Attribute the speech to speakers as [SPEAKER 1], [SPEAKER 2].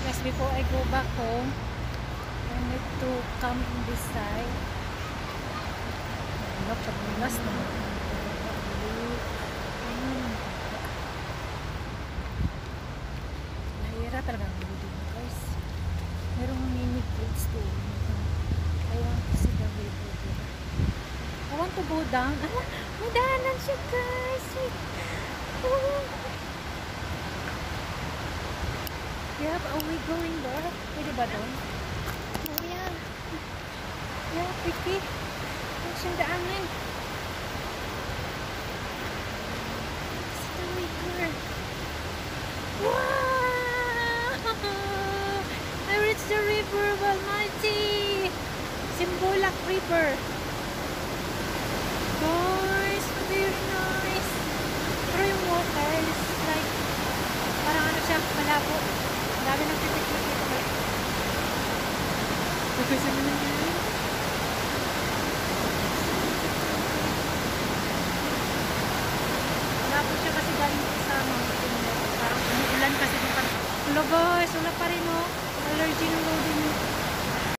[SPEAKER 1] Guys, before I go back home, I need to come in this side. Napakalas naman. Nahira talaga ang building, guys. Merong mini bridge doon. I want to see the river there. I want to go down. Ah, may daanan siya, guys. Oh. Yeah, are we going there? Pwede ba doon? Oh, yeah. Yeah, pretty. Ang siyang daanan. It's the river. Wow! I reached the river, Almighty. Simbulak River. Guys, very nice. Pero yung water is like, parang ano siya, malabo. Dami ng titik-titik. Kasi naman yun. Malabo siya kasi galing sa mountain. Parang umuulan kasi. Hello guys, wala pa rin oh. Allergy ng loading.